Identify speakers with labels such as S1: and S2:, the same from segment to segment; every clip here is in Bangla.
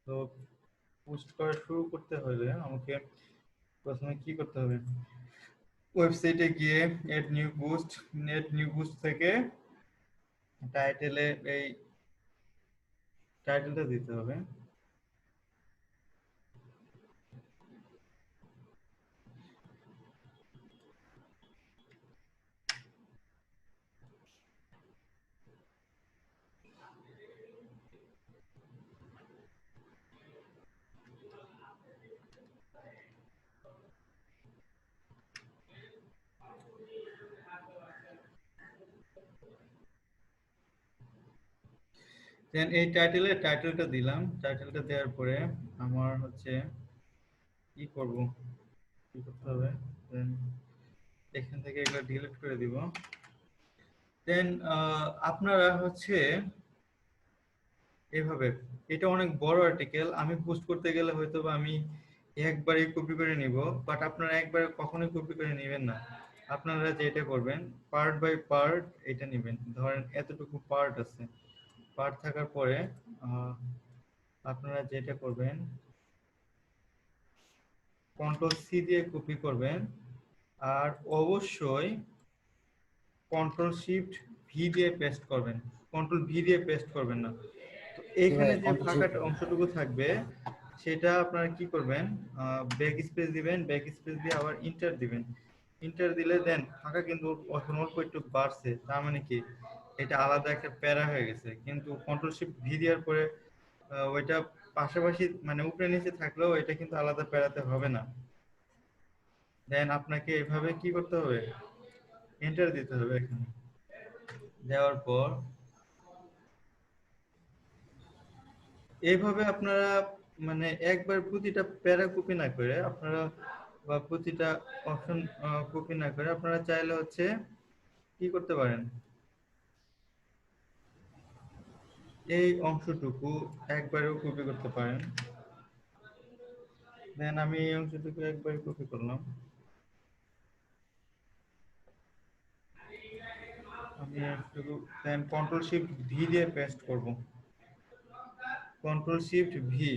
S1: তো পোস্ট করা শুরু করতে হলে আমাকে প্রথমে কি করতে হবে, ওয়েবসাইটে গিয়ে এড নিউ পোস্ট থেকে টাইটেলে এই টাইটেলটা দিতে হবে। দেন এই টাইটেলটা দিলাম, টাইটেলটা দেওয়ার পরে আমার হচ্ছে কি করব, কি করতে হবে, দেন এখান থেকে এগুলো ডিলিট করে দিব। দেন আপনারা হচ্ছে এভাবে, এটা অনেক বড় আর্টিকেল, আমি পোস্ট করতে গেলে হয়তো বা আমি একবারে কপি করে নিব, বাট আপনারা একবারে কখনোই কপি করে নেবেন না। আপনারা যেটা করবেন, পার্ট বাই পার্ট এটা নেবেন। ধরেন এতটুকু পার্ট আছে, পার্ট থাকার পরে আহ, আপনারা যেটা করবেন, কন্ট্রোল সি দিয়ে কপি করবেন, আর অবশ্যই কন্ট্রোল শিফট ভি দিয়ে পেস্ট করবেন, কন্ট্রোল ভি দিয়ে পেস্ট করবেন না। তো
S2: জি ভাই,
S1: এইখানে যে
S2: কন্ট্রোল
S1: ফাঁকা
S2: শিফট।
S1: অংশটুকু থাকবে সেটা আপনারা কি করবেন, ব্যাক স্পেস দিবেন, ব্যাক স্পেস দিয়ে আবার ইন্টার দিবেন। ইন্টার দিলে দেন ফাঁকা কিন্তু এখন অল্প একটু বাড়ছে, তার মানে কি এটা আলাদা একটা প্যারা হয়ে গেছে। কিন্তু কন্ট্রোল শিফট ভি দেওয়ার পরে ওইটা পাশাপাশি মানে উপরে নিচে থাকলেও এটা কিন্তু আলাদা প্যারাতে হবে না। দেন আপনাকে এভাবে কি করতে হবে, এন্টার দিতে হবে। এখানে দেওয়ার পর এইভাবে আপনারা মানে একবার প্রতিটা প্যারা কপি না করে আপনারা, বা প্রতিটা অপশন কপি না করে আপনারা চাইলে হচ্ছে কি করতে পারেন, এই অংশটুকু একবারেও কপি করতে পারেন। দেন আমি এই অংশটুকু একবারে কপি করলাম, আমি অংশটুকু দেন কন্ট্রোল শিফট ভি দিয়ে পেস্ট করব, কন্ট্রোল শিফট ভি,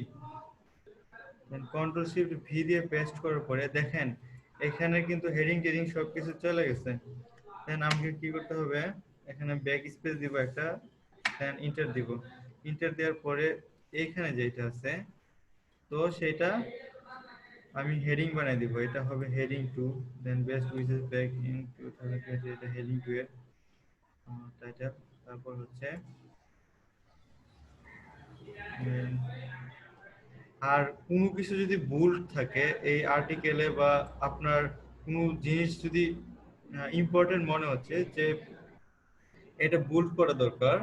S1: দেন কন্ট্রোল শিফট ভি দিয়ে পেস্ট করার পরে দেখেন এখানে কিন্তু হেডিং টেডিং সবকিছু চলে গেছে। দেন আমাকে কি করতে হবে, এখানে ব্যাক স্পেস দিব একটা, দেন ইন্টার দিব। ইন্টার দেওয়ার পরে এইখানে যেটা আছে, তো সেটা আমি হেডিং বানাই দিব, এটা হবে heading two. Then best wishes back in 2020, এটা হেডিং টু এর টাইটেল। তারপর হচ্ছে আর কোনো কিছু যদি ভুল থাকে এই আর্টিকেলে, বা আপনার কোনো জিনিস যদি ইম্পর্টেন্ট মনে হচ্ছে যে এটা বোল্ড করা দরকার,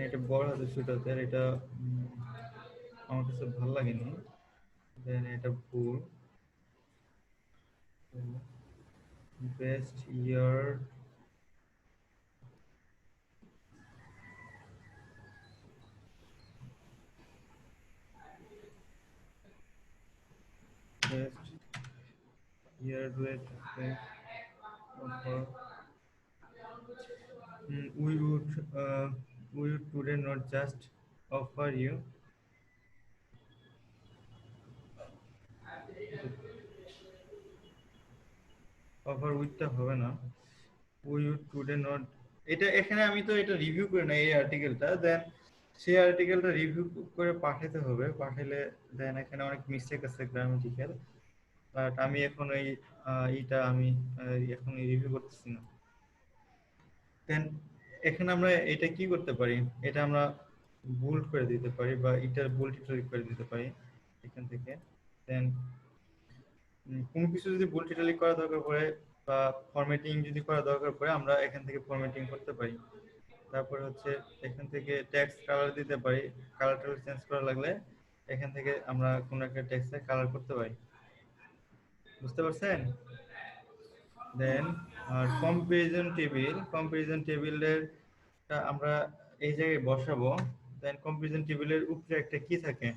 S1: এটা বড় হাতে শুট আছে, আর এটা আমার কাছে ভালো লাগেনি। দেন এটা ভুল, best year, best year rate, we would uh, we would today not just offer you, offer উইথটা হবে না, উই উড টুডে নট, এটা এখানে আমি তো এটা রিভিউ করি না এই আর্টিকেলটা। দেন সেই আর্টিকেলটা রিভিউ করে পাঠাতে হবে, পাঠালে দেন এখানে অনেক মিস্টেক আছে গ্রামাটিক্যাল, বাট আমি এখন এই এইটা আমি এখন রিভিউ করতেছি না। দেন এখানে আমরা এটা কি করতে পারি, এটা আমরা বোল্ড করে দিতে পারি, বা এটা বোল্ড ইটালিক করে দিতে পারি এখান থেকে। দেন কোনো কিছু যদি বোল্ড ইটালিক করা দরকার পড়ে, বা ফরম্যাটিং যদি করা দরকার পড়ে, আমরা এখান থেকে ফরম্যাটিং করতে পারি। তারপর হচ্ছে এখান থেকে টেক্সট কালার দিতে পারি, কালারটা চেঞ্জ করা লাগলে এখান থেকে আমরা কোনো একটা টেক্সটে কালার করতে পারি। বুঝতে পারছেন? দেন আর কম্পারিজন টেবিলের আমরা এই জায়গায় বসাবো। দেন কম্পারিজন টেবিলের উপরে একটা কি থাকে,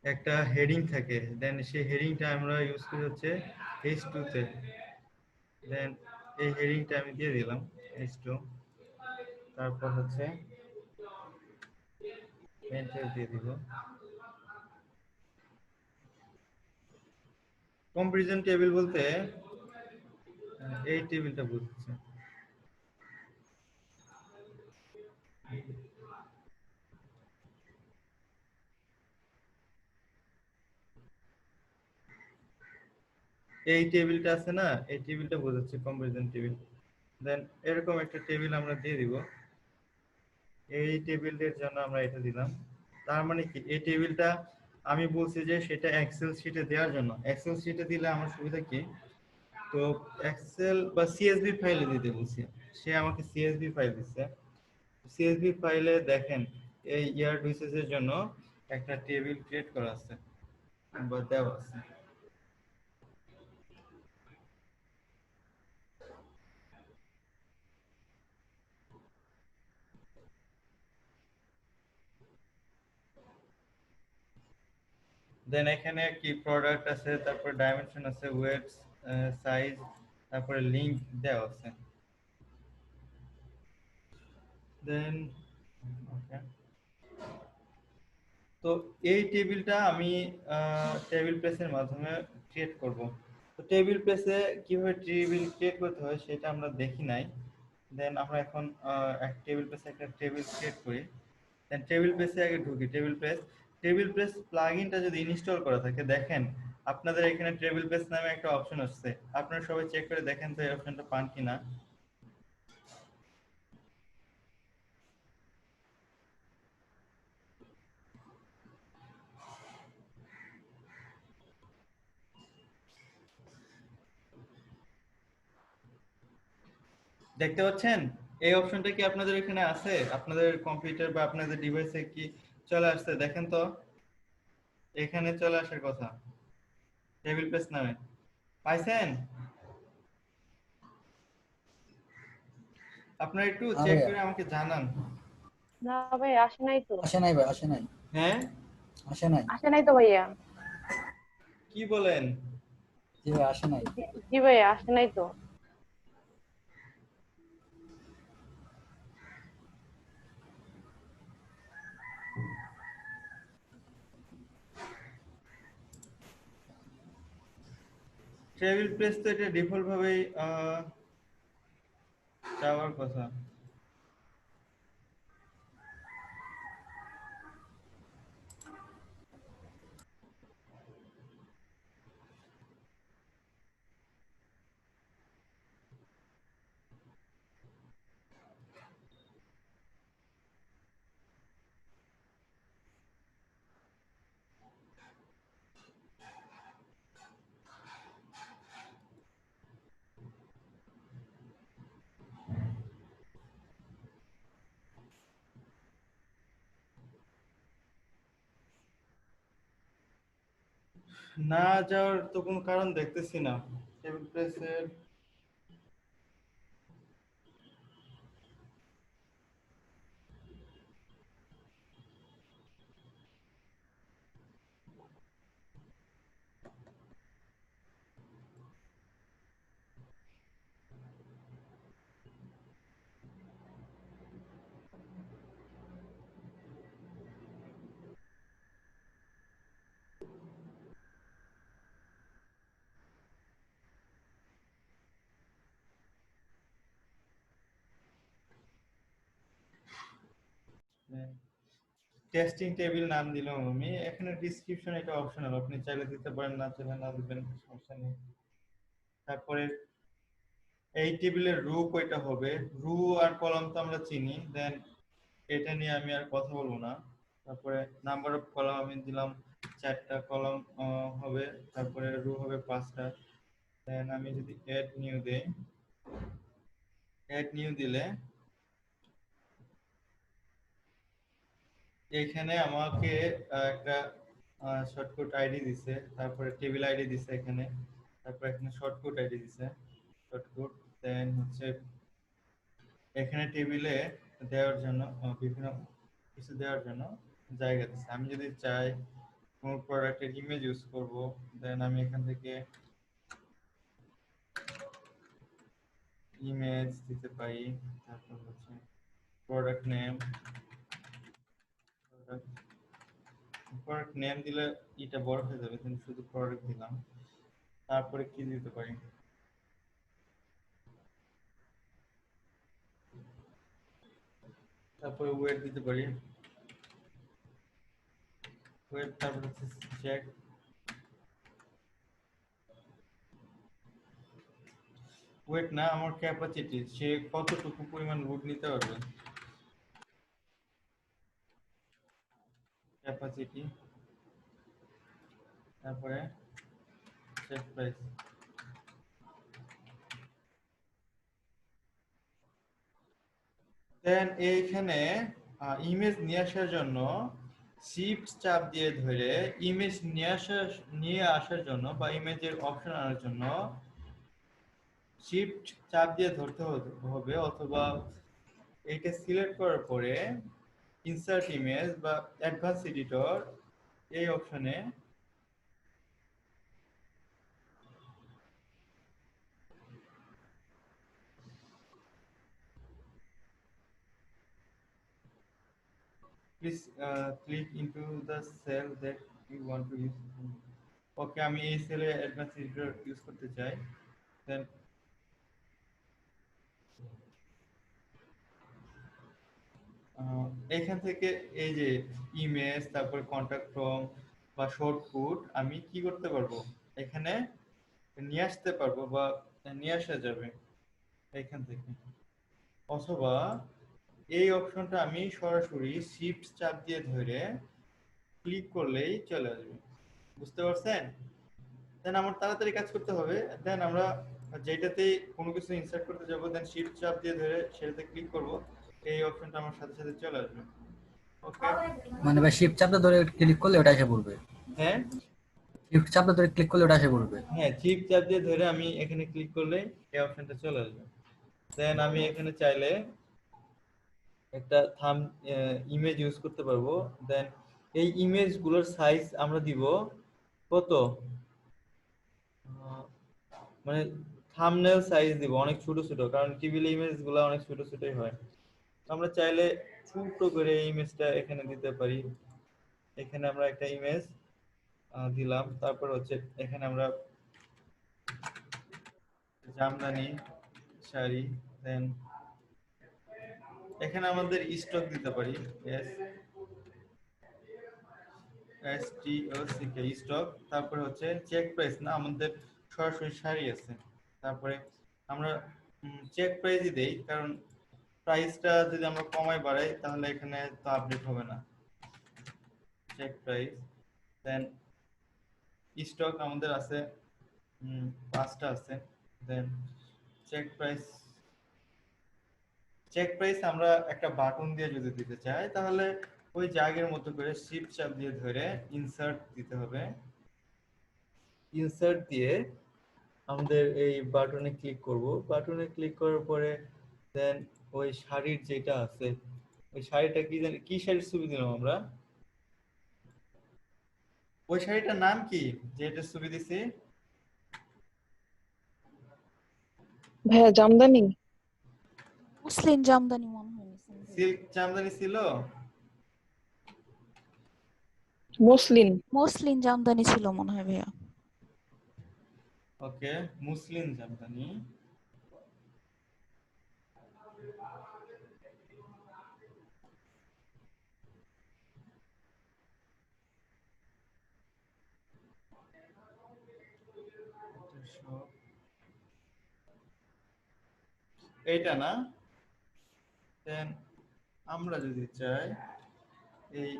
S1: একটা হেডিং থাকে, দেন সেই হেডিংটা আমরা ইউজ করি হচ্ছে H2 তে। দেন এই হেডিংটা আমি দিয়ে দিলাম H2, তারপর হচ্ছে এন্টার দিয়ে দিব। কম্পারিজন টেবিল বলতে এই টেবিলটা বুঝছে। এই টেবিলটা আছে না, এই টেবিলটা বোঝাচ্ছে কম্পারিজন টেবিল। দেন এরকম একটা টেবিল আমরা দিয়ে দিব। এই টেবিলের জন্য আমরা এটা দিলাম। তার মানে কি, এই টেবিলটা আমি বলছি যে সেটা এক্সেল শিটে দেওয়ার জন্য। এক্সেল শিটে দিলে আমার সুবিধা কি, তো এক্সেল বা সিএসভি ফাইলে দিতে বলছি, সে আমাকে সিএসভি ফাইল দিচ্ছে। সিএসভি ফাইলে দেখেন এই ইয়ার ডিসিস এর জন্য একটা টেবিল ক্রিয়েট করা আছে বা দেওয়া আছে। দেন এখানে কি প্রোডাক্ট আছে, তারপর ডাইমেনশন আছে, ওয়েট, সাইজ, তারপরে লিংক দেওয়া আছে। দেন ওকে, তো এই টেবিলটা আমি টেবিল প্রেসের মাধ্যমে ক্রিয়েট করব। তো টেবিল প্রেসে কিভাবে টেবিল ক্রিয়েট করতে হয় সেটা আমরা দেখি নাই। দেন আমরা এখন এক টেবিল প্রেসে একটা টেবিল ক্রিয়েট করি। দেন টেবিল প্রেসে আগে ঢুকি। টেবিল প্রেস প্লাগইনটা যদি ইনস্টল করা থাকে, দেখেন আপনাদের এখানে টেবিল প্রেস নামে একটা অপশন আসছে। আপনারা সবাই চেক করে দেখেন তো এই অপশনটা পান কিনা। দেখতে পাচ্ছেন এই অপশনটা কি আপনাদের এখানে আছে? আপনাদের কম্পিউটার বা আপনাদের ডিভাইসে কি চলে আসছে? দেখেন তো, এখানে চলে আসার কথা টেবিল প্রেস নামে। পাইছেন? আপনারা একটু
S2: হ্যাঁ
S1: চেক
S2: ভাইয়া।
S1: করে আমাকে জানান।
S3: না ভাই, আসে নাই তো।
S2: আসে নাই ভাই, আসে নাই।
S1: হ্যাঁ,
S2: আসে নাই।
S3: আসে নাই তো ভাইয়া।
S1: কি বলেন?
S2: জি ভাই, আসে নাই।
S3: জি জি ভাইয়া, আসে নাই তো।
S1: টেবিল প্রেস তো এটা ডিফল্ট ভাবেই যাওয়ার কথা। না যাওয়ার তো কোনো কারণ দেখতেছি না টেবিল প্রেসের। টেস্টিং টেবিল নাম দিলাম আমি। এখানে ডিসক্রিপশন এটা অপশনাল, আপনি চাইলে দিতে পারেন, না চাইলে না দিবেন, সমস্যা নেই। তারপরে এই টেবিলের রো কয়টা হবে, রো আর কলাম তো আমরা চিনি। দেন এটা নিয়ে আমি আর কথা বলবো না। তারপরে নাম্বার অফ কলাম আমি দিলাম 4টা কলাম হবে, তারপরে রো হবে 5টা। দেন আমি যদি এড নিউ দিলে এখানে আমাকে একটা শর্টকাট আইডি দিছে, তারপরে টেবিল আইডি দিছে এখানে, তারপরে এখানে শর্টকাট আইডি দিছে, শর্টকাট। দেন হচ্ছে এখানে টেবিলে দেওয়ার জন্য বিভিন্ন কিছু দেওয়ার জন্য জায়গা দিচ্ছে। আমি যদি চাই কোন প্রোডাক্টের ইমেজ ইউজ করব, দেন আমি এখান থেকে ইমেজ দিতে পারি। তারপর হচ্ছে প্রোডাক্ট নেম, প্রোডাক্ট নেম দিলে এটা বড় হয়ে যাবে, কিন্তু শুধু প্রোডাক্ট দিলাম। তারপরে কি দিতে পারি, তারপরে ওয়েট দিতে পারি, ওয়েট, তারপর হচ্ছে চেক। ওয়েট না, আমার ক্যাপাসিটি, সে কতটুকু পরিমাণ লোড নিতে পারবে, ক্যাপাসিটি। তারপরে চেক প্রাইস। দেন এইখানে ইমেজ নিয়ে আসার জন্য শিফট চাপ দিয়ে ধরে ইমেজ নিয়ে আসার জন্য বা ইমেজের অপশন আনার জন্য শিফট চাপ দিয়ে ধরতে হবে, অথবা এইটা সিলেক্ট করার পরে ইনসার্ট ইমেজ বা অ্যাডভান্স এডিটর এই অপশনে please click into the cell that you want to use. ওকে, আমি এই সেলে অ্যাডভান্স এডিটর ইউজ করতে চাই। দেন এখান থেকে এই যে ইমেজ, তারপরে কন্টাক্ট ফর্ম বা শর্টকাট আমি কি করতে পারবো, এখানে নিয়ে আসতে পারবো বা নিয়ে আসা যাবে এখান থেকে। অথবা এই অপশনটা আমি সরাসরি শিফট চাপ দিয়ে ধরে ক্লিক করলেই চলে আসবে। বুঝতে পারছেন? দেন আমার তাড়াতাড়ি কাজ করতে হবে। দেন আমরা যেটাতে কোনো কিছু ইনসার্ট করতে যাব, দেন শিফট চাপ দিয়ে ধরে সেটাতে ক্লিক করব, এই অপশনটা আমার সাথে সাথে চলে আসবে। ওকে,
S2: মানে ভাই শিফট চাপটা ধরে ক্লিক করলে ওটা এসে পড়বে?
S1: হ্যাঁ
S2: শিফট চাপটা ধরে ক্লিক করলে ওটা এসে পড়বে?
S1: হ্যাঁ, শিফট চাপ দিয়ে ধরে আমি এখানে ক্লিক করলে এই অপশনটা চলে আসবে। দেন আমি এখানে চাইলে একটা থাম ইমেজ ইউজ করতে পারবো। দেন এই ইমেজগুলোর সাইজ আমরা দিব কত, মানে থাম্বনেল সাইজ দিব অনেক ছোট ছোট, কারণ টেবিল ইমেজগুলো অনেক ছোট ছোটই হয়। আমরা চাইলে ছোট করে ইমেজটা এখানে দিতে পারি। এখানে আমরা একটা ইমেজ দিলাম, তারপর হচ্ছে এখানে আমরা জামদানি শাড়ি, দেন এখানে আমাদের স্টক দিতে পারি, এস এস টি ও সি কে, স্টক। তারপরে হচ্ছে চেক প্রাইস না, আমাদের সরাসরি শাড়ি আছে। তারপরে আমরা চেক প্রাইসই দেই, কারণ প্রাইসটা যদি আমরা কমাই বাড়াই তাহলে এখানে তো আপডেট হবে না। চেক প্রাইস, দেন স্টক আমাদের আছে 5টা আছে। দেন চেক প্রাইস, চেক প্রাইস আমরা একটা বাটন দিয়ে যদি দিতে চাই তাহলে ওই জায়গার মতো করে শিফট চাপ দিয়ে ধরে ইনসার্ট দিতে হবে। ইনসার্ট দিয়ে আমাদের এই বাটনে ক্লিক করব। বাটনে ক্লিক করার পরে দেন ওই শাড়ির যেটা আছে, ওই শাড়িটা কি জানি, কি শাড়ির ছবি দিলাম আমরা, ওই শাড়িটার নাম কি যেটা ছবি দিছি?
S3: ভাইয়া জামদানি,
S4: মুসলিম জামদানি মনে হয় নিছেন ভাইয়া।
S1: সিল্ক জামদানি ছিল।
S3: মসলিন।
S4: মসলিন জামদানি ছিল মনে হয় ভাইয়া।
S1: ওকে, মুসলিম জামদানি। এইটা না? দেন আমরা যদি চাই এই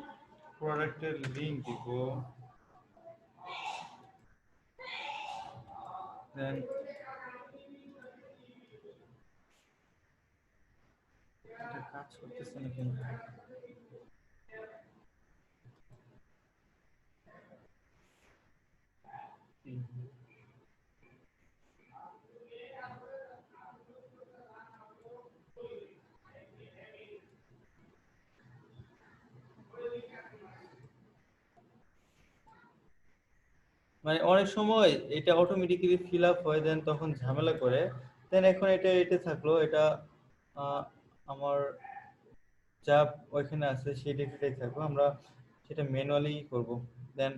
S1: প্রোডাক্টের লিংক দিব, দেন এটা কাজ করতেছে না কেন? মানে অনেক সময় এটা অটোমেটিক্যালি ফিল আপ হয়, দেন তখন ঝামেলা করে। দেন এখন এটা থাকলো, এটা আহ, আমার যা ওইখানে আছে সেটাই থাকবো, আমরা সেটা ম্যানুয়ালি করব। দেন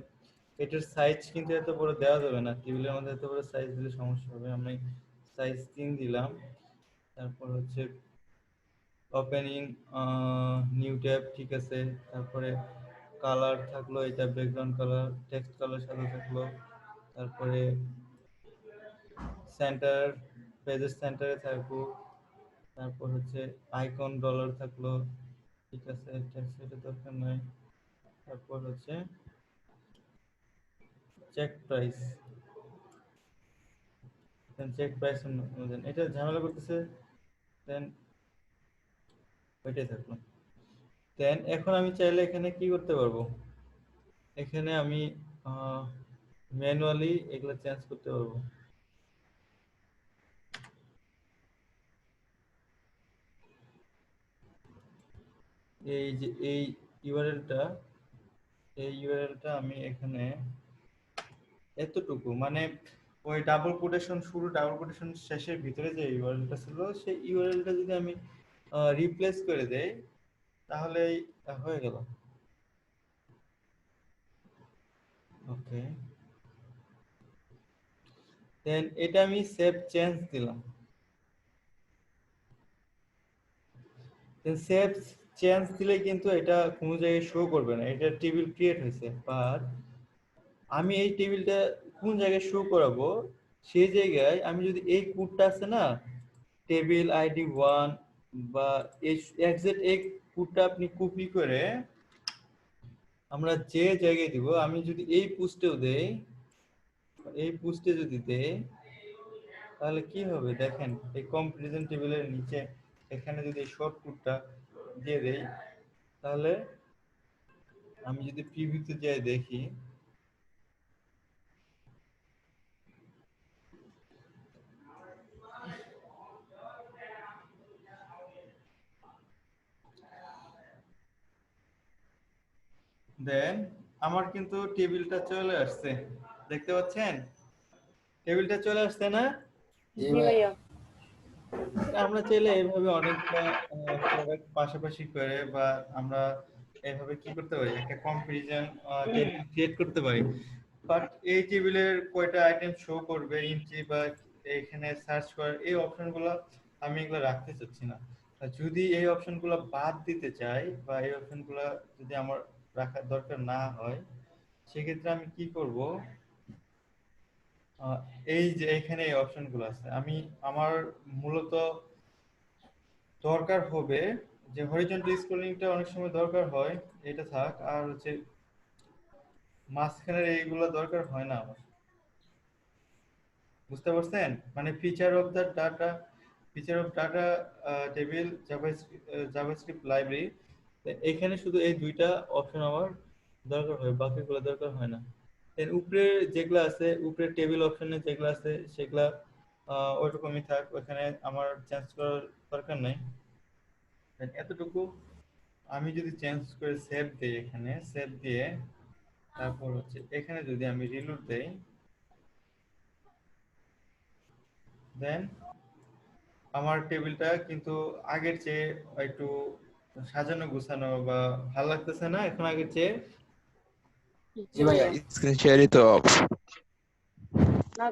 S1: এটার সাইজ কিন্তু এত বড় দেওয়া যাবে না, টেবিলের মধ্যে এত বড় সাইজ দিলে সমস্যা হবে। আমি সাইজ 3 দিলাম। তারপর হচ্ছে ওপেনিং নিউ ট্যাব, ঠিক আছে। তারপরে কালার থাকলো, এটা ব্যাকগ্রাউন্ড কালার টেক্সট কালার সাথে থাকলো। তারপরে সেন্টার, পেজের সেন্টারে থাকবো। তারপর হচ্ছে আইকন ডলার থাকলো, ঠিক আছে, টেক্সট এটা দরকার নাই। তারপর হচ্ছে চেক প্রাইস, দেন চেক প্রাইস অনুযায়ী এটা ঝামেলা করতেছে, দেন ওইটাই থাকলো। দেন এখন আমি চাইলে এখানে কি করতে পারবো, এখানে আমি ম্যানুয়ালি এগুলো চেঞ্জ করতে পারবো। এই যে ইউআরএলটা এই ইউআরএলটা আমি এখানে এতটুকু, মানে ওই ডাবল কোটেশন শুরু ডাবল কোটেশন শেষের ভিতরে যে ইউআরএলটা ছিল সেই ইউআরএলটা যদি আমি রিপ্লেস করে দেই তাহলেই হয়ে গেল। ওকে, দেন এটা আমি সেভ চেঞ্জ দিলাম। সেভ চেঞ্জ দিলে কিন্তু এটা কোনো জায়গায় শো করবে না, এটা টেবিল ক্রিয়েট হয়েছে, বাট আমি এই টেবিলটা কোন জায়গায় শো করাবো, সেই জায়গায় আমি যদি এই কোডটা আছে না, টেবিল আইডি 1 বা এক্সাক্ট এই কোডটা আপনি কপি করে আমরা যে জায়গায় দিব, আমি যদি এই পোস্টেও দেই, এই পোস্টে যদি দেই তাহলে কি হবে দেখেন, এই কম্পারিজন টেবিলের নিচে এখানে যদি শর্ট কোডটা দিয়ে দেই, তাহলে আমি যদি প্রিভিউতে যাই দেখি, দেন আমার কিন্তু টেবিলটা চলে আসছে, দেখতে পাচ্ছেন টেবিলটা চলে আসছে না?
S2: জি
S3: জি
S2: ভাই।
S3: ভাইয়া।
S1: আমরা চাইলে এইভাবে অনেকটা প্রোডাক্ট পাশাপাশি করে, বা আমরা এইভাবে কি করতে পারি, একটা কম্পারিজন টেবিল ক্রিয়েট করতে পারি। বাট এই টেবিলের কয়টা আইটেম শো করবে ইঞ্চি বা এখানে সার্চ করার এই অপশনগুলো আমি এগুলো রাখতে চাচ্ছি না। আর যদি এই অপশনগুলো বাদ দিতে চাই বা এই অপশনগুলো যদি আমার রাখার দরকার না হয়, সেক্ষেত্রে আমি কি করব, আহ, এই যে এখানে এই অপশনগুলো আছে, আমি আমার মূলত দরকার হবে যে হরিজন্টাল স্ক্রলিংটা অনেক সময় দরকার হয়, এটা থাক। আর হচ্ছে মাঝখানের এইগুলো দরকার হয় না আমার, বুঝতে পারছেন? মানে feature of data table JavaScript library, এখানে শুধু এই দুইটা অপশন আমার দরকার হয়, বাকিগুলো দরকার হয় না। এর উপরে যেগুলো আছে, উপরে টেবিল অপশনে যেগুলো আছে সেগুলা ওইরকমই থাক, ওখানে আমার চেঞ্জ করার দরকার নাই। এতটুকু আমি যদি চেঞ্জ করে সেভ দেই, এখানে সেভ দিয়ে তারপর হচ্ছে এখানে যদি আমি রিলোড দেই, দেন আমার টেবিলটা কিন্তু আগের চেয়ে একটু সাজানো গুছানো বা ভালো লাগতেছে না এখন আগের চেয়ে?
S2: জি ভাইয়া।
S5: স্ক্রিন শেয়ারই তো অফ।
S3: না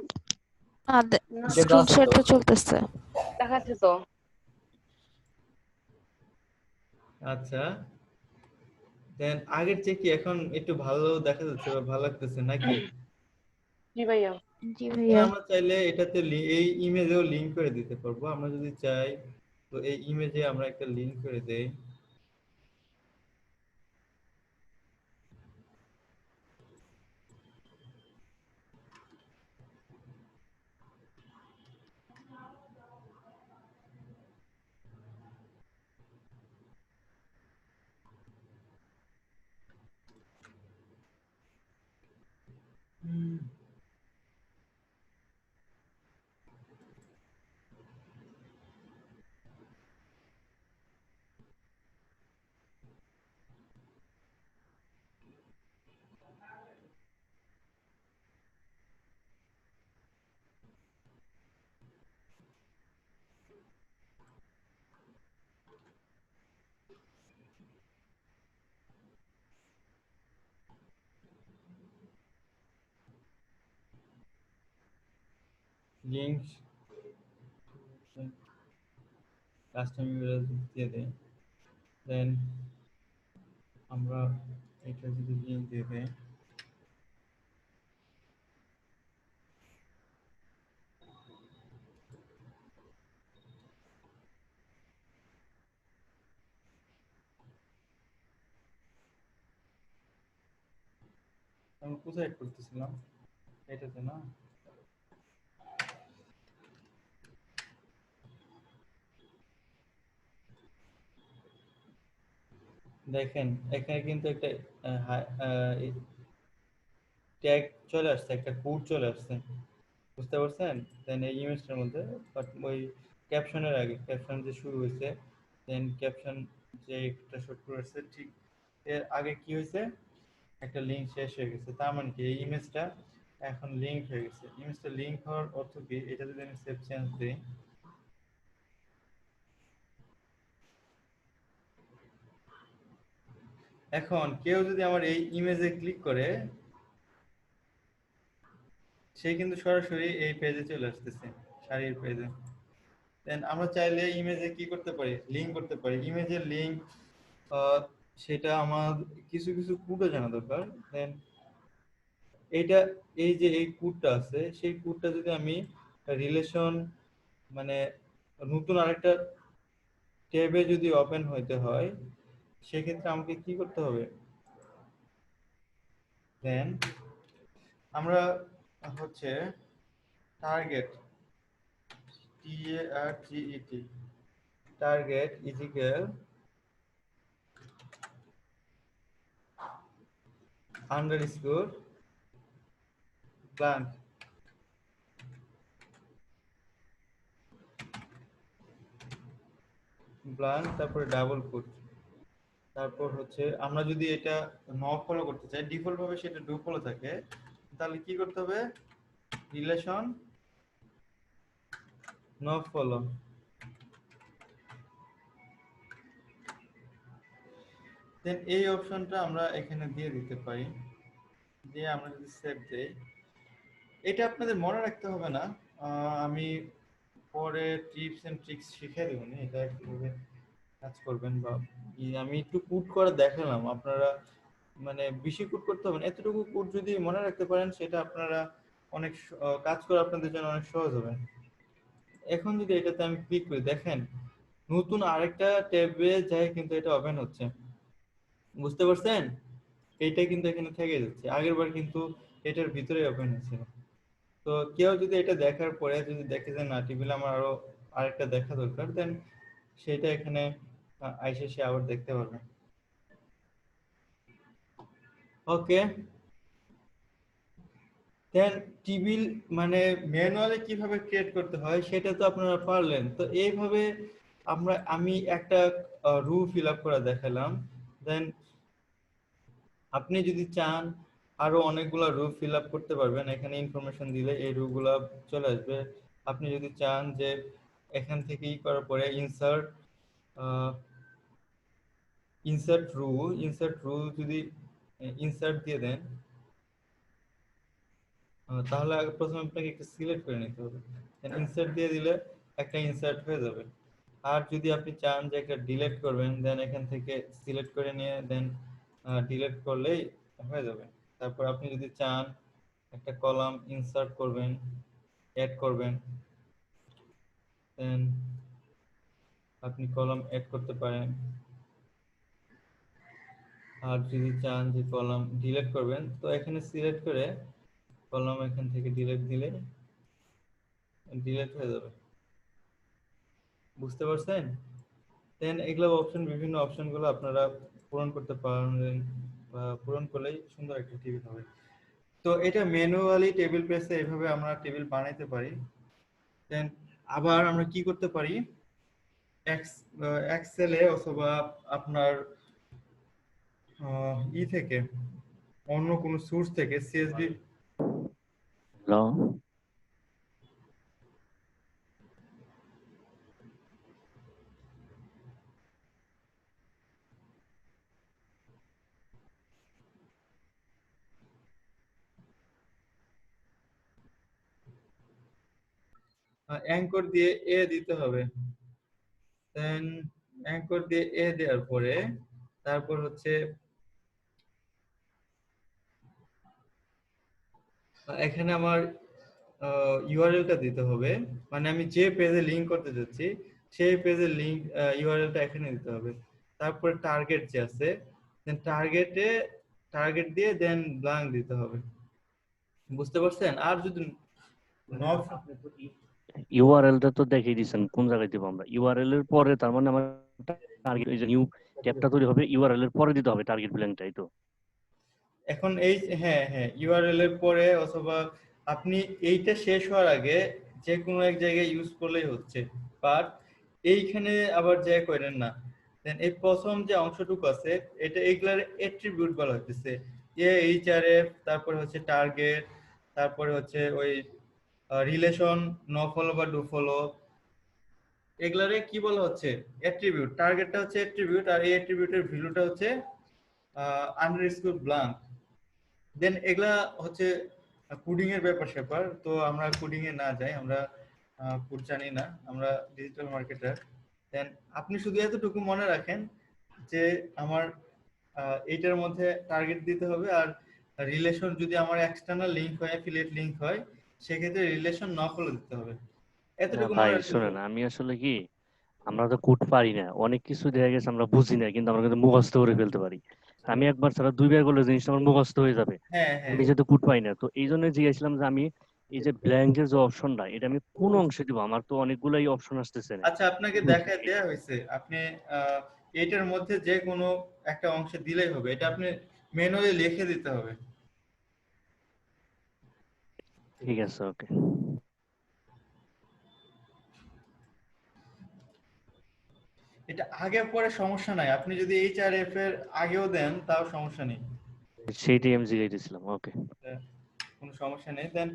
S4: না,
S3: না,
S2: যেটা
S4: স্ক্রিন
S2: আছে
S4: শেয়ার
S2: তো।
S4: তো চলতেছে।
S3: দেখাচ্ছে তো।
S1: আচ্ছা, দেন আগের চেয়ে কি এখন একটু ভালো দেখা যাচ্ছে বা ভালো লাগতেছে নাকি?
S3: জি ভাইয়া।
S4: জি
S1: দেন
S4: ভাইয়া।
S1: আমরা চাইলে এটাতে এই ইমেজেও লিংক করে দিতে পারবো, আমরা যদি চাই তো এই ইমেজে আমরা একটা লিংক করে দেই। লিঙ্ক কাস্টম ইউআরএল দিয়ে দেই, দেন আমরা এটা যদি লিঙ্ক দিয়ে দেই, আমি কোথায় অ্যাড করতেছিলাম, এটাতে না? দেখেন এখানে কিন্তু একটা ট্যাগ চলে আসছে, একটা কোড চলে আসছে, বুঝতে পারছেন? দেন এই ইমেজটার মধ্যে, বাট ওই ক্যাপশনের আগে, ক্যাপশন যে শুরু হয়েছে, দেন ক্যাপশন যে একটা শুট করেছে, ঠিক এর আগে কি হয়েছে, একটা লিঙ্ক শেষ হয়ে গেছে। তার মানে কি এই ইমেজটা এখন লিঙ্ক হয়ে গেছে। ইমেজটা লিঙ্ক হওয়ার অর্থ কি, এটা যদি আমি সেভ চেঞ্জ দিই, এখন কেউ যদি আমার এই ইমেজে ক্লিক করে, সে কিন্তু সরাসরি এই পেজে চলে আসতেছে, শাড়ির পেজে। দেন আমরা চাইলে ইমেজে কি করতে পারি, লিঙ্ক করতে পারি। ইমেজের লিঙ্ক সেটা আমার কিছু কিছু কোডও জানা দরকার। দেন এইটা, এই যে এই কোডটা আছে, সেই কোডটা যদি আমি রিলেশন, মানে নতুন আরেকটা ট্যাবে যদি ওপেন হইতে হয়, সেক্ষেত্রে আমাকে কি করতে হবে, দেন আমরা হচ্ছে target, TARGET, target equal underscore blank, blank, তারপরে ডাবল কোট, তারপর হচ্ছে আমরা যদি এটা নট ফলো করতে চাই, ডিফল্ট ভাবে সেটা ডু ফলো থাকে, তাহলে কি করতে হবে, রিলেশন নট ফলো। দেন এই অপশনটা আমরা এখানে দিয়ে দিতে পারি, দিয়ে আমরা যদি সেভ দেই, এটা আপনাদের মনে রাখতে হবে না, আমি পরে টিপস এন্ড ট্রিক্স শিখিয়ে দেবো, এটা কিভাবে কাজ করবেন, বা আমি একটু কোড করে দেখালাম, আপনারা মানে বেশি কোড করতে হবে না, এতটুকু কোড যদি মনে রাখতে পারেন, সেটা আপনারা অনেক কাজ করে আপনাদের জন্য অনেক সহজ হবে। এখন যদি এটাতে আমি ক্লিক করি, দেখেন নতুন আরেকটা ট্যাবে যাই কিন্তু এটা ওপেন হচ্ছে, বুঝতে পারছেন? এইটা কিন্তু এখানে থেকে যাচ্ছে, আগের বার কিন্তু এটার ভিতরে ওপেন হয়েছিল। তো কেউ যদি এটা দেখার পরে যদি দেখে যে না, টেবিলে আমার আরো আরেকটা দেখা দরকার, দেন সেটা এখানে আইসে সে আবার দেখতে পারবে। ওকে, দেন টেবিল মানে ম্যানুয়ালি কিভাবে ক্রিয়েট করতে হয় সেটা তো আপনারা পারলেন। তো এইভাবে আমি একটা রু ফিল আপ করে দেখালাম। দেন আপনি যদি চান আরো অনেকগুলো রু ফিল আপ করতে পারবেন, এখানে ইনফরমেশন দিলে এই রু গুলা চলে আসবে। আপনি যদি চান যে এখান থেকে ই করার পরে ইনসার্ট রু যদি ইনসার্ট দিয়ে দেন, তাহলে আগে প্রথমে আপনাকে একটু সিলেক্ট করে নিতে হবে, ইনসার্ট দিয়ে দিলে একটা ইনসার্ট হয়ে যাবে। আর যদি আপনি চান যে একটা ডিলিট করবেন, দেন এখান থেকে সিলেক্ট করে নিয়ে দেন ডিলিট করলেই হয়ে যাবে। তারপর আপনি যদি চান একটা কলাম ইনসার্ট করবেন, অ্যাড করবেন, দেন আপনি কলাম অ্যাড করতে পারেন। আর যদি চান যে কলাম ডিলিট করবেন, তো এখানে সিলেক্ট করে কলাম এখান থেকে ডিলিট দিলে ডিলিট হয়ে যাবে, বুঝতে পারছেন? দেন এগুলো অপশন, বিভিন্ন অপশনগুলো আপনারা পূরণ করতে পারেন, বা পূরণ করলেই সুন্দর একটা টেবিল হবে। তো এটা ম্যানুয়ালি টেবিল প্রেসে এইভাবে আমরা টেবিল বানাইতে পারি। দেন আবার আমরা কি করতে পারি, এক্সেলে অথবা আপনার থেকে অন্য কোনো সোর্স থেকে সিএসভি,
S2: হ্যালো,
S1: অ্যাঙ্কর দিয়ে এ দিতে হবে। দেন অ্যাঙ্কর দিয়ে এ দেওয়ার পরে তারপর হচ্ছে এখানে আমার ইউআরএলটা দিতে হবে, মানে আমি যে পেজে লিংক করতে যাচ্ছি সেই পেজের লিংক ইউআরএলটা এখানে দিতে হবে। তারপরে টার্গেট যে আছে, দেন টার্গেট দিয়ে দেন ব্ল্যাঙ্ক দিতে হবে। বুঝতে পারছেন? আর যদি নট
S2: ইউআরএলটা তো দেখিয়ে দিয়েছেন কোন জায়গায় দিব আমরা। ইউআরএল এর পরে তার মানে আমার টার্গেট, এই যে নিউ ট্যাবটা তৈরি হবে, ইউআরএল এর পরে দিতে হবে টার্গেট ব্ল্যাঙ্কটাই তো।
S1: এখন এই হ্যাঁ হ্যাঁ ইউআরএল এর পরে, অথবা আপনি এইটা শেষ হওয়ার আগে যে কোনো এক জায়গায় ইউজ করলেই হচ্ছে, বাট এইখানে আবার যা করেন না। দেন এই প্রথম যে অংশটুকু আছে এটা এগুলার অ্যাট্রিবিউট বলা হচ্ছে, এইচআরএফ, তারপরে হচ্ছে টার্গেট, তারপরে হচ্ছে ওই রিলেশন, নো ফলো বা ডু ফলো, এগুলারে কি বলা হচ্ছে? অ্যাট্রিবিউট। টার্গেটটা হচ্ছে অ্যাট্রিবিউট, আর এই অ্যাট্রিবিউটের ভ্যালুটা হচ্ছে আন্ডারস্কোর ব্ল্যাঙ্ক। দেন এগুলা হচ্ছে কোডিং এর ব্যাপার স্যাপার, তো আমরা কোডিং এ না যাই, আমরা কোড জানি না, আমরা ডিজিটাল মার্কেটার। দেন আপনি শুধু এতটুকু মনে রাখেন যে আমার এইটার মধ্যে টার্গেট দিতে হবে, আর রিলেশন যদি আমার এক্সটার্নাল লিংক হয়, অ্যাফিলিয়েট লিংক হয়, সেক্ষেত্রে রিলেশন ন ফলো দিতে হবে।
S2: না
S1: এতটুকু
S2: ভাই
S1: মনে রাখলে
S2: শোনেন, আমি আসলে কি, আমরা তো কোড পারি না, অনেক কিছু দেখা গেছে আমরা বুঝি না, কিন্তু আমরা কিন্তু মুখস্থ করে ফেলতে পারি। তা আমি একবার ছাড়া দুইবার করলে জিনিসটা আমার মুখস্থ হয়ে যাবে।
S1: হ্যাঁ হ্যাঁ
S2: আমি যেহেতু কোড পাই না, তো এই জন্য জিজ্ঞাসলাম যে আমি এই যে ব্ল্যাঙ্কের যে অপশনটা, এটা আমি কোন অংশে দিব? আমার তো অনেকগুলাই অপশন আসতেছে না।
S1: আচ্ছা, আপনাকে দেখায় দেয়া হয়েছে, আপনি এটার মধ্যে যে কোনো একটা অংশে দিলেই হবে, এটা আপনি ম্যানুয়ালি লিখে দিতে হবে।
S2: ঠিক আছে, ওকে।
S1: এটা আগে পরে সমস্যা নাই, আপনি যদি এইচআরএফ এর আগেও দেন তাও সমস্যা নেই,
S2: সেইটাই আমি জিজ্ঞাসছিলাম, ওকে।
S1: কোনো সমস্যা নেই। দেন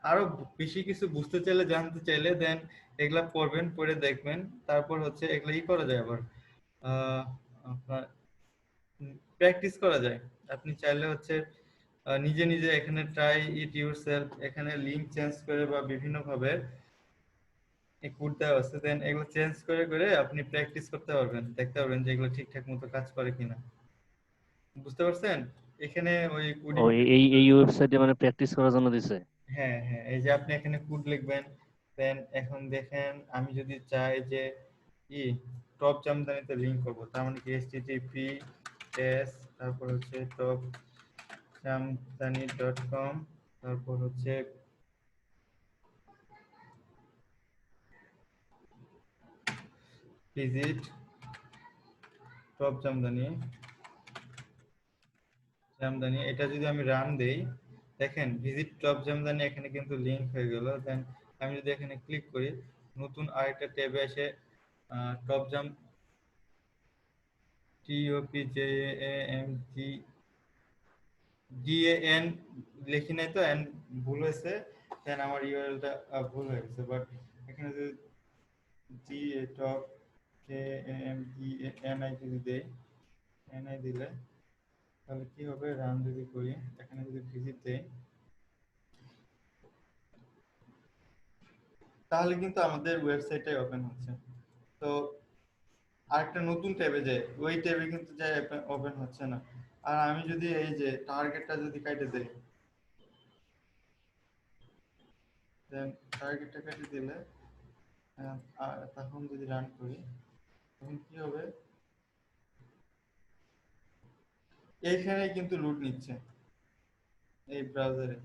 S1: আরো বেশি কিছু বুঝতে চাইলে, জানতে চাইলে দেন এগুলা পড়বেন, পড়ে দেখবেন, তারপর হচ্ছে এগুলা করা যায় আবার আপনার প্র্যাকটিস করা যায়। আপনি চাইলে হচ্ছে নিজে নিজে এখানে ট্রাই ইট ইউরসেলফ, এখানে লিংক চেঞ্জ করে বা বিভিন্ন ভাবে এই কোড দেওয়া আছে, দেন এগুলো চেঞ্জ করে করে আপনি প্র্যাকটিস করতে পারবেন, দেখতে পারবেন যে এগুলো ঠিকঠাক মতো কাজ করে কিনা। বুঝতে পারছেন? এখানে ওই
S2: ও,
S1: কোডিং,
S2: এই ওয়েবসাইটে মানে প্র্যাকটিস করার জন্য দিছে?
S1: হ্যাঁ হ্যাঁ এই যে আপনি এখানে কোড লিখবেন। দেন এখন দেখেন আমি যদি চাই যে টপ জামদানিতে লিংক করব, তার মানে কি https তারপর হচ্ছে টপ জামদানি.com, তারপর হচ্ছে ভিজিট টপ জামদানি, এটা যদি আমি রান দেই, দেখেন ভিজিট টপ জামদানি এখানে কিন্তু লিংক হয়ে গেল। দেন আমি যদি এখানে ক্লিক করি, নতুন আরেকটা ট্যাবে এসে টপ জাম TOPJAMGDAN লিখি নাই তো, এন ভুল হয়েছে, দেন আমার ইউআরএলটা ভুল হয়ে গেছে। বাট এখানে যদি জি টপ JAMGNI যদি দেই, এনআই দিলে তাহলে কি হবে? রান যদি করি, এখানে যদি ভিজিট দেই, তাহলে কিন্তু আমাদের ওয়েবসাইটটাই ওপেন হচ্ছে। তো আরেকটা নতুন ট্যাবে যাই, ওই ট্যাবে কিন্তু যাই ওপেন হচ্ছে না। আর আমি যদি এই যে টার্গেটটা যদি কেটে দেই, দেন টার্গেটটা কেটে দিলে তখন যদি রান করি, তখন কি হবে? এইখানে কিন্তু লুট নিচ্ছে এই ব্রাউজারে।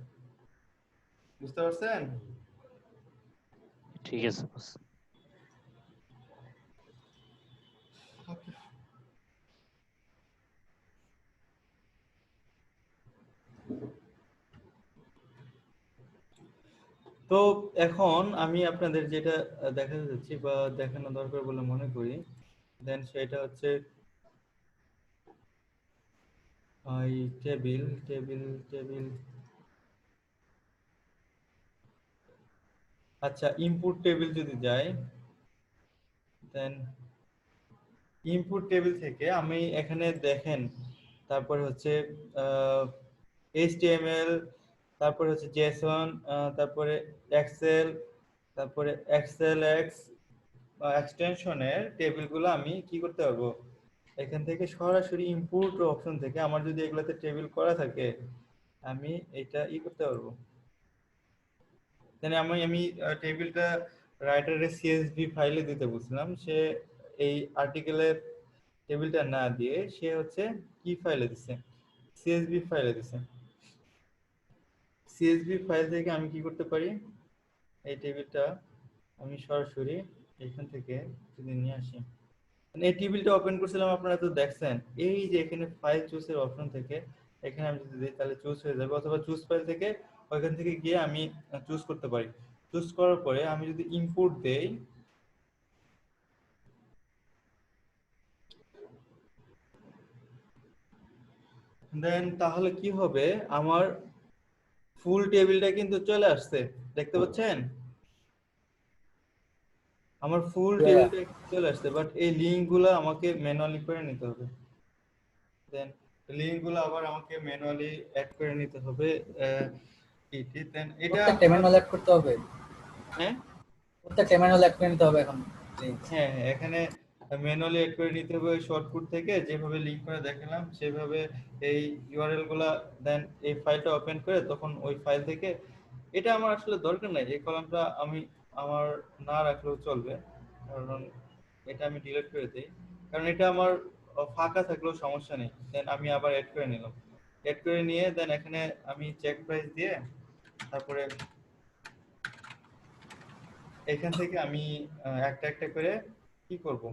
S1: বুঝতে পারছেন?
S2: ঠিক আছে বস।
S1: Okay. তো এখন আমি আপনাদের যেটা দেখাতে যাচ্ছি বা দেখানো দরকার বলে মনে করি, দেন সেটা হচ্ছে এই টেবিল টেবিল টেবিল আচ্ছা, ইনপুট টেবিল যদি যাই, দেন ইনপুট টেবিল থেকে আমি এখানে দেখেন, তারপরে হচ্ছে HTML, তারপরে হচ্ছে জেসন, তারপরে এক্সেল, তারপরে এক্সেল এক্স এক্সটেনশনের টেবিলগুলো আমি কি করতে পারবো, এখান থেকে সরাসরি ইম্পোর্ট অপশন থেকে আমার যদি এগুলোতে টেবিল করা থাকে আমি এটা করতে পারবো। আমি টেবিলটা রাইটারের সিএসভি ফাইলে দিতে বলছিলাম, সে এই আর্টিকেলের টেবিলটা না দিয়ে সে হচ্ছে কি ফাইলে দিছে, সিএসভি ফাইলে দিছে। সিএসভি ফাইল থেকে আমি কি করতে পারি, এই টেবিলটা আমি সরাসরি এখান থেকে যদি নিয়ে আসি, এই টেবিলটা ওপেন করছিলাম আপনারা তো দেখছেন, এই যে এখানে ফাইল চুজের অপশন থেকে এখানে আমি যদি দিই তাহলে চুজ হয়ে যাবে, অথবা চুজ ফাইল থেকে ওইখান থেকে গিয়ে আমি চুজ করতে পারি। চুজ করার পরে আমি যদি ইম্পোর্ট দেই, দেন তাহলে কি হবে, আমার ফুল টেবিলটা কিন্তু চলে আসছে, দেখতে পাচ্ছেন আমার ফুল টেবিলটা চলে আসছে, বাট এই লিংক গুলো আমাকে ম্যানুয়ালি করে নিতে হবে। দেন লিংক গুলো আবার আমাকে ম্যানুয়ালি অ্যাড করে নিতে হবে। দেন এটা
S5: প্রত্যেকটা ম্যানুয়াল অ্যাড করতে হবে।
S1: হ্যাঁ
S5: প্রত্যেকটা ম্যানুয়াল অ্যাড করে নিতে হবে এখন।
S1: হ্যাঁ হ্যাঁ, এখানে ম্যানুয়ালি অ্যাড করে নিতে হবে শর্টকাট থেকে, যেভাবে লিংক করে দেখালাম সেভাবে এই ইউআরএল গুলা, দেন এই ফাইলটা ওপেন করে তখন ওই ফাইল থেকে, এটা আমার আসলে দরকার নাই, এই কলামটা আমি আমার না রাখলেও চলবে, কারণ এটা আমি ডিলিট করে দিই, কারণ এটা আমার ফাঁকা থাকলেও সমস্যা নেই। দেন আমি আবার অ্যাড করে নিলাম, অ্যাড করে নিয়ে দেন এখানে আমি চেক প্রাইস দিয়ে তারপরে এখান থেকে আমি একটা একটা করে কি করব,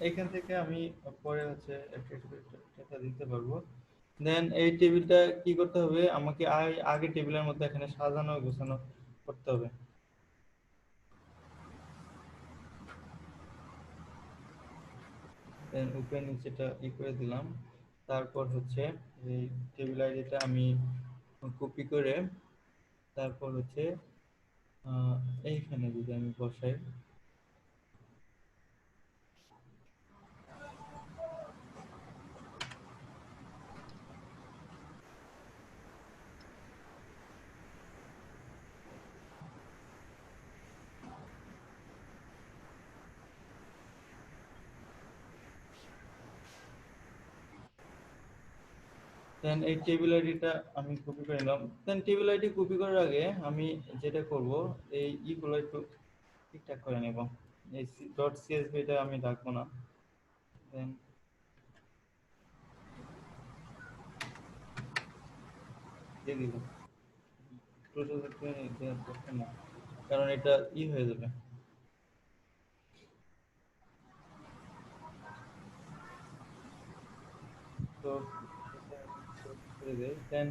S1: এখান থেকে আমি পরে হচ্ছে একটা দিতে পারবো। দেন এই টেবিলটা কি করতে হবে, আমাকে আগে টেবিলের মধ্যে এখানে সাজানো গোছানো করতে হবে। দেন উপরে নিচেটা করে দিলাম, তারপর হচ্ছে এই টেবিল আইডিটা আমি কপি করে তারপর হচ্ছে এইখানে যদি আমি বসাই, দেন এই টেবিল আইডিটা আমি কপি করে নিলাম। দেন টেবিল আইডি কপি করার আগে আমি যেটা করব, এই ইগুলো একটু ঠিকঠাক করে নেব, এই ডট সিএসভি টা আমি রাখবো না। দেন দিয়ে দিব কারণ এটা হয়ে যাবে। তো দেন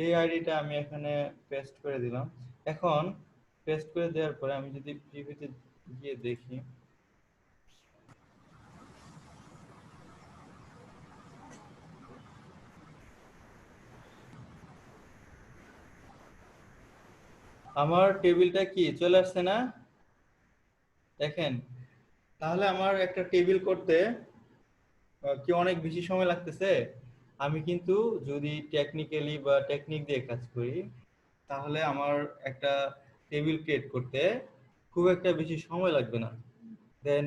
S1: এই আইডিটা আমি এখানে পেস্ট করে দিলাম। এখন পেস্ট করে দেওয়ার পরে আমি যদি প্রিভিউতে গিয়ে দেখি, আমার টেবিলটা কি চলে আসছে না, দেখেন। তাহলে আমার একটা টেবিল করতে কি অনেক বেশি সময় লাগতেছে? আমি কিন্তু যদি টেকনিক্যালি বা টেকনিক দিয়ে কাজ করি তাহলে আমার একটা টেবিল ক্রিয়েট করতে খুব একটা বেশি সময় লাগবে না। দেন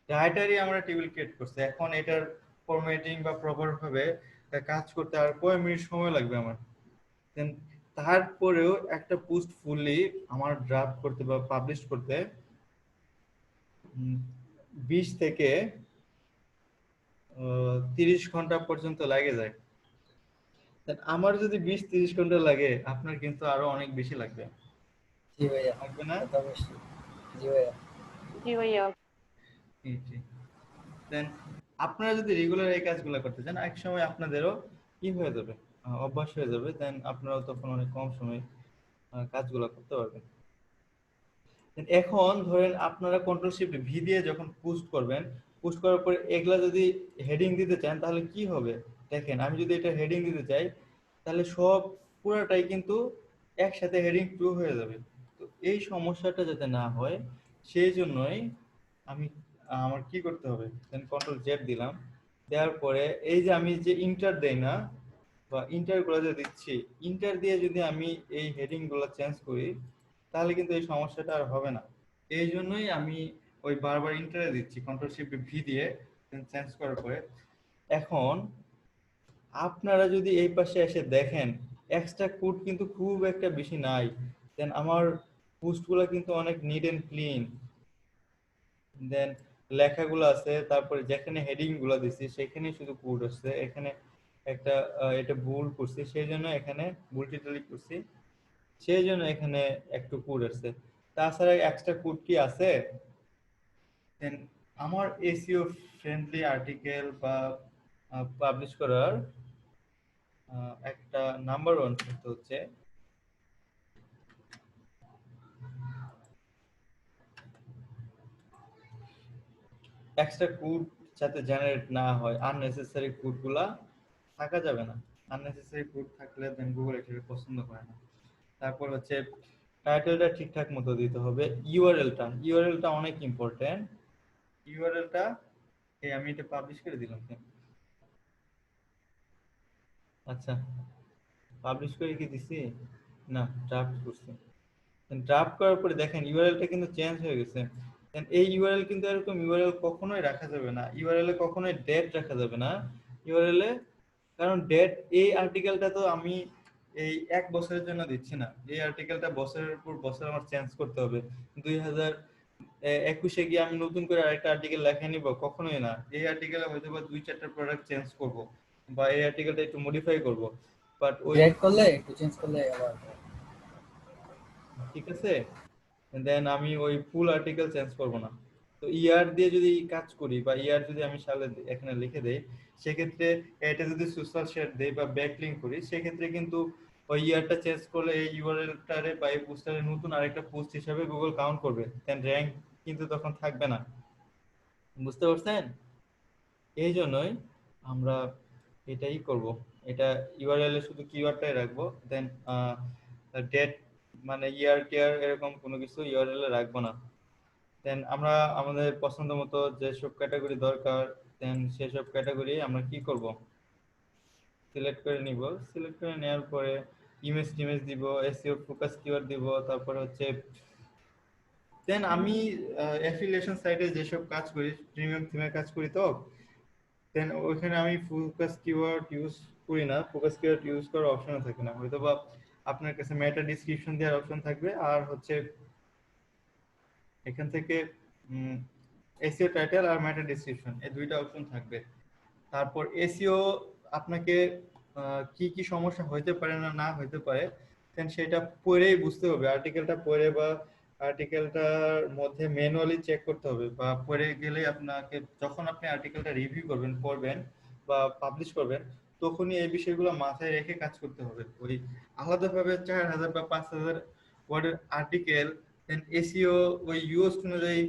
S1: রাইটারই আমরা টেবিল ক্রিয়েট করছে, এখন এটার ফরম্যাটিং বা প্রপার ভাবে কাজ করতে আর কয় মিনিট সময় লাগবে আমার। দেন তারপরেও একটা পোস্ট ফুললি আমার ড্রাফট করতে বা পাবলিশ করতে 20 থেকে 30 ঘন্টা পর্যন্ত লাগে যায়। আমার যদি 20-30 ঘন্টা লাগে, আপনার কিন্তু আরো অনেক বেশি লাগবে।
S5: জি ভাইয়া,
S1: লাগবে না?
S5: তা অবশ্যই। জি ভাইয়া।
S3: জি ভাইয়া।
S1: দেন আপনারা যদি রেগুলার এই কাজগুলো করতে চান, এক সময় আপনাদেরও কি হয়ে যাবে, অভ্যাস হয়ে যাবে। দেন আপনারাও তখন অনেক কম সময় কাজগুলো করতে পারবেন। এখন ধরেন আপনারা কন্ট্রোল শিফট ভি দিয়ে যখন পোস্ট করবেন, পোস্ট করার পরে এগুলা যদি হেডিং দিতে চান তাহলে কি হবে দেখেন, আমি যদি এটা হেডিং দিতে চাই তাহলে সব পুরাটাই কিন্তু একসাথে হেডিং 2 হয়ে যাবে। তো এই সমস্যাটা যাতে না হয় সেই জন্যই আমি আমার কি করতে হবে, দেন কন্ট্রোল জেড দিলাম, দেওয়ার পরে এই যে আমি যে ইন্টার দেই না বা ইন্টার গুলো যে দিচ্ছি, ইন্টার দিয়ে যদি আমি এই হেডিং গুলো চেঞ্জ করি তাহলে কিন্তু এই সমস্যাটা আর হবে না। এই জন্যই আমি ওই বারবার ইন্টারে দিচ্ছি কন্ট্রোল শিফট ভি দিয়ে চেঞ্জ করার পরে। এখন আপনারা যদি এই পাশে এসে দেখেন এক্সট্রা কোড কিন্তু খুব একটা বেশি নাই, দেন আমার পোস্টগুলো কিন্তু অনেক নিট এন্ড ক্লিন, দেন লেখাগুলো আছে, তারপরে যেখানে হেডিং গুলো দিছি সেখানে শুধু কোড আছে, এখানে একটা এটা ভুল করছি সেই জন্য এখানে ভুল টিটালিক করছি সেই জন্য এখানে একটু কোড আছে, তাছাড়া এক্সট্রা কোড কি আছে? দেন আমার এসইও ফ্রেন্ডলি আর্টিকেল বা পাবলিশ করার একটা নাম্বার ওয়ান হচ্ছে এক্সট্রা কোড যাতে জেনারেট না হয়, আননেসেসারি কোডগুলা থাকা যাবে না। আননেসেসারি কোড থাকলে দেন গুগল এটাকে পছন্দ করে না। তারপর হচ্ছে টাইটেলটা ঠিকঠাক মতো দিতে হবে, ইউআরএলটা অনেক ইম্পর্টেন্ট। ইউআরএলটা আমি এটা পাবলিশ করে দিলাম কেন? আচ্ছা, পাবলিশ করে কি দিছি? না, ড্রাফট করছি। ড্রাফট করার পরে দেখেন ইউআরএলটা কিন্তু চেঞ্জ হয়ে গেছে। এই ইউআরএল কিন্তু এরকম ইউআরএল কখনোই রাখা যাবে না, ইউআরএল এ কখনোই ডেট রাখা যাবে না ইউআরএল এ, কারণ ডেট এই আর্টিকেলটা তো আমি এই 1 বছরের জন্য দিচ্ছি না, এই আর্টিকেলটা বছরের পর বছর আমার চেঞ্জ করতে হবে। 2021-এ গিয়ে আমি নতুন করে আরেকটা আর্টিকেল লেখা নিব? কখনোই না। এই আর্টিকেলে হয়তো বা 2-4টা প্রোডাক্ট চেঞ্জ করব বা এই আর্টিকেলটা একটু মডিফাই করব, বাট ওই
S5: ডিরেক্ট করলে একটু চেঞ্জ করলে আবার
S1: ঠিক আছে, দেন আমি ওই ফুল আর্টিকেল চেঞ্জ করব না। তো ইয়ার দিয়ে যদি কাজ করি বা ইয়ার যদি আমি সালে এখানে লিখে দেই, সেক্ষেত্রে এটা যদি সোশ্যাল শেয়ার দেই বা ব্যাকলিঙ্ক করি, সেক্ষেত্রে কিন্তু ওই ইয়ারটা চেঞ্জ করলে এই ইউআরএলটারে বা এই পোস্টারে নতুন আরেকটা পোস্ট হিসাবে গুগল কাউন্ট করবে, দেন র্যাঙ্ক কিন্তু তখন থাকবে না। বুঝতে পারছেন? এই জন্যই আমরা এটাই করব, এটা ইউআরএল এ শুধু কিওয়ার্ডটাই রাখবো, দেন ডেট মানে ইয়ার টিয়ার এরকম কোনো কিছু ইউআরএল এ রাখবো না। দেন আমরা আমাদের পছন্দ মতো যেসব ক্যাটাগরি দরকার দেন সেসব ক্যাটাগরি আমরা কি করব, সিলেক্ট করে নিব। সিলেক্ট করে নেওয়ার পরে ইমেজ দিব, এসইও ফোকাস কিওয়ার্ড দিব, তারপর হচ্ছে দেন আমি অ্যাফিলিয়েশন সাইটে যেসব কাজ করি, প্রিমিয়াম থিমে কাজ করি, তো দেন ওইখানে আমি ফোকাস কিওয়ার্ড ইউজ করি না, ফোকাস কিওয়ার্ড ইউজ করার অপশন থাকে না, হয়তো বা আপনার কাছে মেটা ডেসক্রিপশন দেওয়ার অপশন থাকবে, আর হচ্ছে এখান থেকে এসইও টাইটেল আর মেটা ডেসক্রিপশন এই দুইটা অপশন থাকবে। তারপর এসইও আপনাকে কি কি সমস্যা হইতে পারে না না হইতে পারে দেন সেটা পড়েই বুঝতে হবে, আর্টিকেলটা পড়ে বা আর্টিকেলটার মধ্যে ম্যানুয়ালি চেক করতে হবে, বা পড়ে গেলে আপনাকে যখন আপনি আর্টিকেলটা রিভিউ করবেন পড়বেন বা পাবলিশ করবেন তখনই এই বিষয়গুলো মাথায় রেখে কাজ করতে হবে। ওই আলাদাভাবে 4000 বা 5000 ওয়ার্ডের আর্টিকেল দেন এসইও ওই ইউএস অনুযায়ী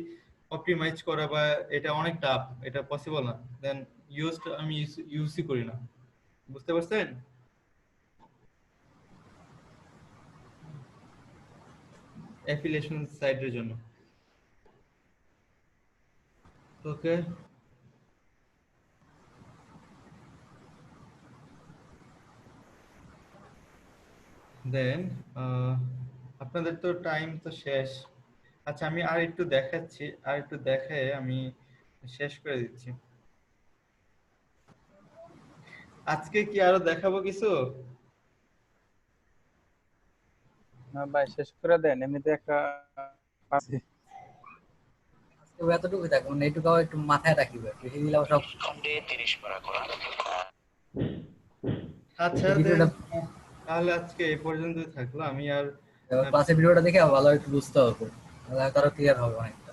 S1: অপটিমাইজ করা বা এটা অনেক টাফ, এটা পসিবল না। দেন ইউএসটা আমি ইউজই করি না। বুঝতে পারছেন? অ্যাফিলিয়েশন সাইটের জন্য। ওকে, দেন আপনাদের তো টাইম তো শেষ। আচ্ছা আমি আর একটু দেখাচ্ছি, আর একটু দেখায় আমি শেষ করে দিচ্ছি। আজকে কি আরো দেখাবো কিছু?
S6: না ভাই শেষ করে দেন, এমনিতে একটা আছে।
S5: আজকে এতটুকুই থাকবে, মানে এইটুকু একটু মাথায় রাখিবে, বেশি দিলে আবার সব
S1: আচ্ছা দেন
S5: ভিডিওটা
S1: তাহলে আজকে এই পর্যন্তই থাকলো। আমি আর
S5: ক্লাসের ভিডিওটা দেখে ভালো একটু বুঝতে হবে, তাহলে হয়তো আরো ক্লিয়ার হবে অনেকটা।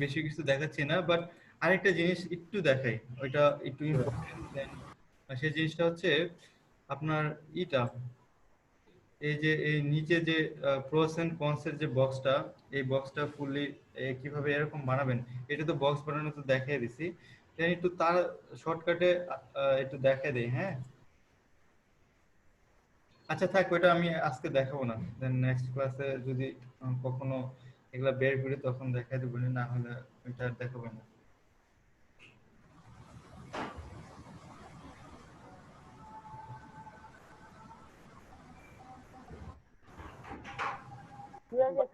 S1: বেশি কিছু দেখাচ্ছি না, বাট আরেকটা জিনিস একটু দেখাই, ওইটা একটু ইম্পর্টেন্ট। সেই জিনিসটা হচ্ছে আপনার ইটা, এই যে এই নিচে যে প্রোস এন্ড কনস এর যে বক্সটা, এই বক্সটা ফুললি কিভাবে এরকম বানাবেন, এটা তো বক্স বানানো তো দেখিয়ে দিছি, দেন একটু তার শর্টকাটে একটু দেখিয়ে দেই। হ্যাঁ, আচ্ছা থাক, ওইটা আমি আজকে দেখাবো না, দেন নেক্সট ক্লাসে যদি কখনো এগুলা বের করি তখন দেখাই দেবো, না হলে ওইটা আর দেখাবো না।
S3: তুই আগে